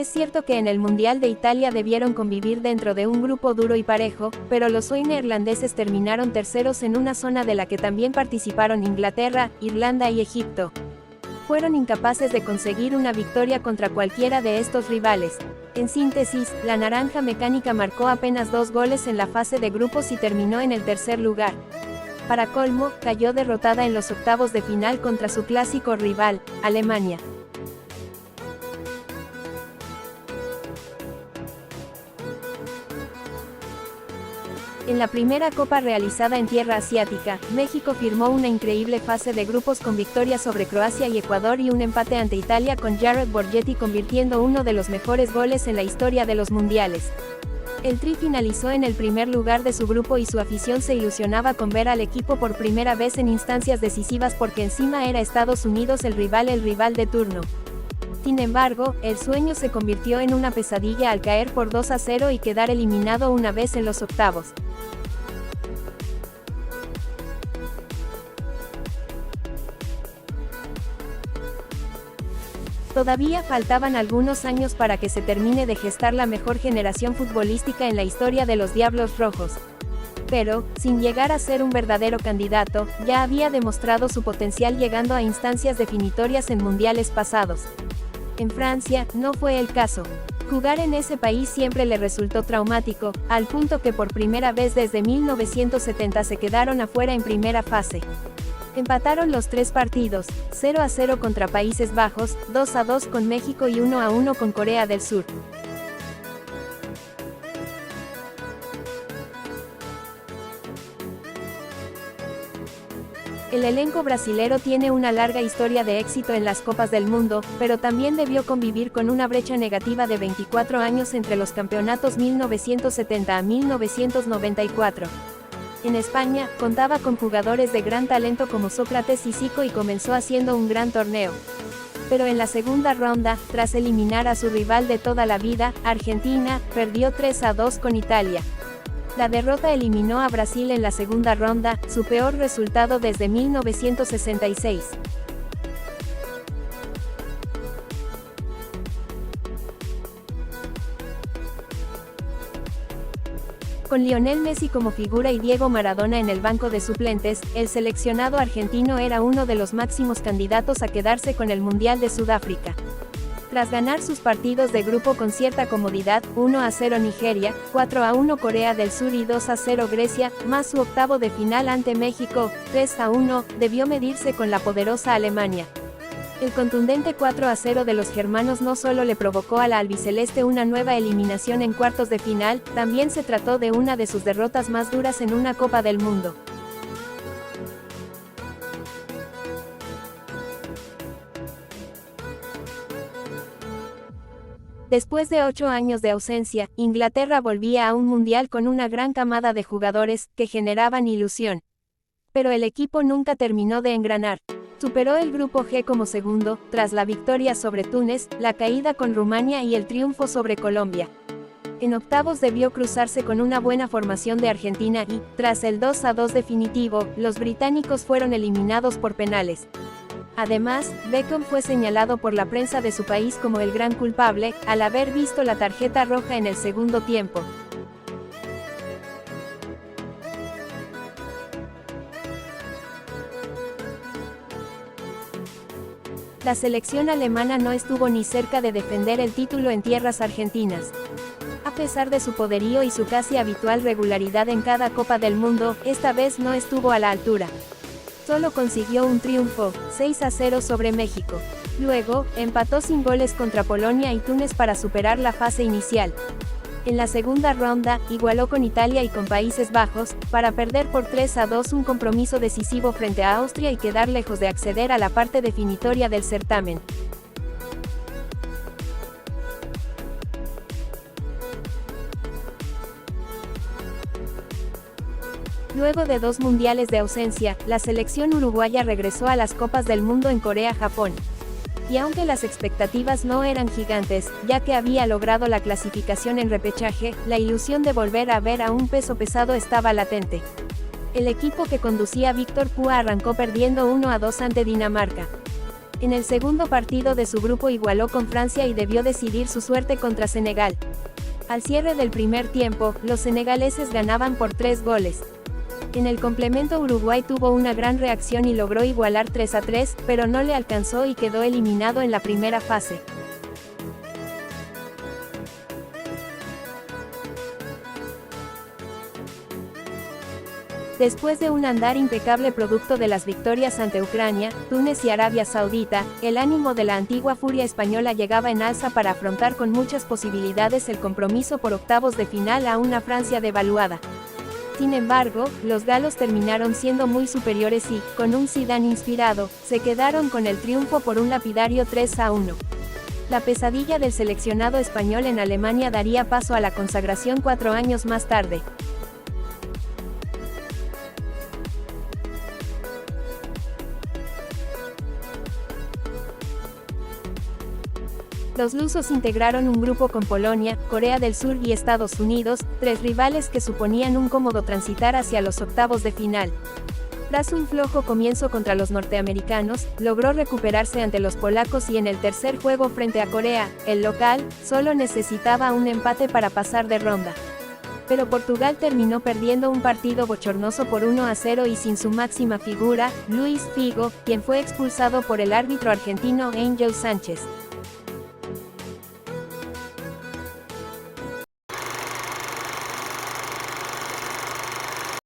Es cierto que en el Mundial de Italia debieron convivir dentro de un grupo duro y parejo, pero los neerlandeses terminaron terceros en una zona de la que también participaron Inglaterra, Irlanda y Egipto. Fueron incapaces de conseguir una victoria contra cualquiera de estos rivales. En síntesis, la naranja mecánica marcó apenas 2 goles en la fase de grupos y terminó en el tercer lugar. Para colmo, cayó derrotada en los octavos de final contra su clásico rival, Alemania. En la primera copa realizada en tierra asiática, México firmó una increíble fase de grupos con victorias sobre Croacia y Ecuador y un empate ante Italia con Jared Borgetti convirtiendo uno de los mejores goles en la historia de los mundiales. El Tri finalizó en el primer lugar de su grupo y su afición se ilusionaba con ver al equipo por primera vez en instancias decisivas porque encima era Estados Unidos el rival de turno. Sin embargo, el sueño se convirtió en una pesadilla al caer por 2-0 y quedar eliminado una vez en los octavos. Todavía faltaban algunos años para que se termine de gestar la mejor generación futbolística en la historia de los Diablos Rojos. Pero, sin llegar a ser un verdadero candidato, ya había demostrado su potencial llegando a instancias definitorias en mundiales pasados. En Francia, no fue el caso. Jugar en ese país siempre le resultó traumático, al punto que por primera vez desde 1970 se quedaron afuera en primera fase. Empataron los 3 partidos, 0-0 contra Países Bajos, 2-2 con México y 1-1 con Corea del Sur. El elenco brasilero tiene una larga historia de éxito en las Copas del Mundo, pero también debió convivir con una brecha negativa de 24 años entre los campeonatos 1970 a 1994. En España, contaba con jugadores de gran talento como Sócrates y Zico y comenzó haciendo un gran torneo. Pero en la segunda ronda, tras eliminar a su rival de toda la vida, Argentina, perdió 3-2 con Italia. La derrota eliminó a Brasil en la segunda ronda, su peor resultado desde 1966. Con Lionel Messi como figura y Diego Maradona en el banco de suplentes, el seleccionado argentino era uno de los máximos candidatos a quedarse con el Mundial de Sudáfrica. Tras ganar sus partidos de grupo con cierta comodidad, 1-0 Nigeria, 4-1 Corea del Sur y 2-0 Grecia, más su octavo de final ante México, 3-1, debió medirse con la poderosa Alemania. El contundente 4-0 de los germanos no solo le provocó a la albiceleste una nueva eliminación en cuartos de final, también se trató de una de sus derrotas más duras en una Copa del Mundo. Después de 8 años de ausencia, Inglaterra volvía a un mundial con una gran camada de jugadores, que generaban ilusión. Pero el equipo nunca terminó de engranar. Superó el grupo G como segundo, tras la victoria sobre Túnez, la caída con Rumania y el triunfo sobre Colombia. En octavos debió cruzarse con una buena formación de Argentina y, tras el 2-2 definitivo, los británicos fueron eliminados por penales. Además, Beckham fue señalado por la prensa de su país como el gran culpable, al haber visto la tarjeta roja en el segundo tiempo. La selección alemana no estuvo ni cerca de defender el título en tierras argentinas. A pesar de su poderío y su casi habitual regularidad en cada Copa del Mundo, esta vez no estuvo a la altura. Solo consiguió un triunfo, 6-0 sobre México. Luego, empató sin goles contra Polonia y Túnez para superar la fase inicial. En la segunda ronda, igualó con Italia y con Países Bajos, para perder por 3-2 un compromiso decisivo frente a Austria y quedar lejos de acceder a la parte definitoria del certamen. Luego de 2 mundiales de ausencia, la selección uruguaya regresó a las Copas del Mundo en Corea-Japón. Y aunque las expectativas no eran gigantes, ya que había logrado la clasificación en repechaje, la ilusión de volver a ver a un peso pesado estaba latente. El equipo que conducía Víctor Púa arrancó perdiendo 1-2 ante Dinamarca. En el segundo partido de su grupo igualó con Francia y debió decidir su suerte contra Senegal. Al cierre del primer tiempo, los senegaleses ganaban por 3 goles. En el complemento Uruguay tuvo una gran reacción y logró igualar 3-3, pero no le alcanzó y quedó eliminado en la primera fase. Después de un andar impecable producto de las victorias ante Ucrania, Túnez y Arabia Saudita, el ánimo de la antigua furia española llegaba en alza para afrontar con muchas posibilidades el compromiso por octavos de final a una Francia devaluada. Sin embargo, los galos terminaron siendo muy superiores y, con un Zidane inspirado, se quedaron con el triunfo por un lapidario 3-1. La pesadilla del seleccionado español en Alemania daría paso a la consagración 4 años más tarde. Los lusos integraron un grupo con Polonia, Corea del Sur y Estados Unidos, 3 rivales que suponían un cómodo transitar hacia los octavos de final. Tras un flojo comienzo contra los norteamericanos, logró recuperarse ante los polacos y en el tercer juego frente a Corea, el local, solo necesitaba un empate para pasar de ronda. Pero Portugal terminó perdiendo un partido bochornoso por 1-0 y sin su máxima figura, Luis Figo, quien fue expulsado por el árbitro argentino Ángel Sánchez.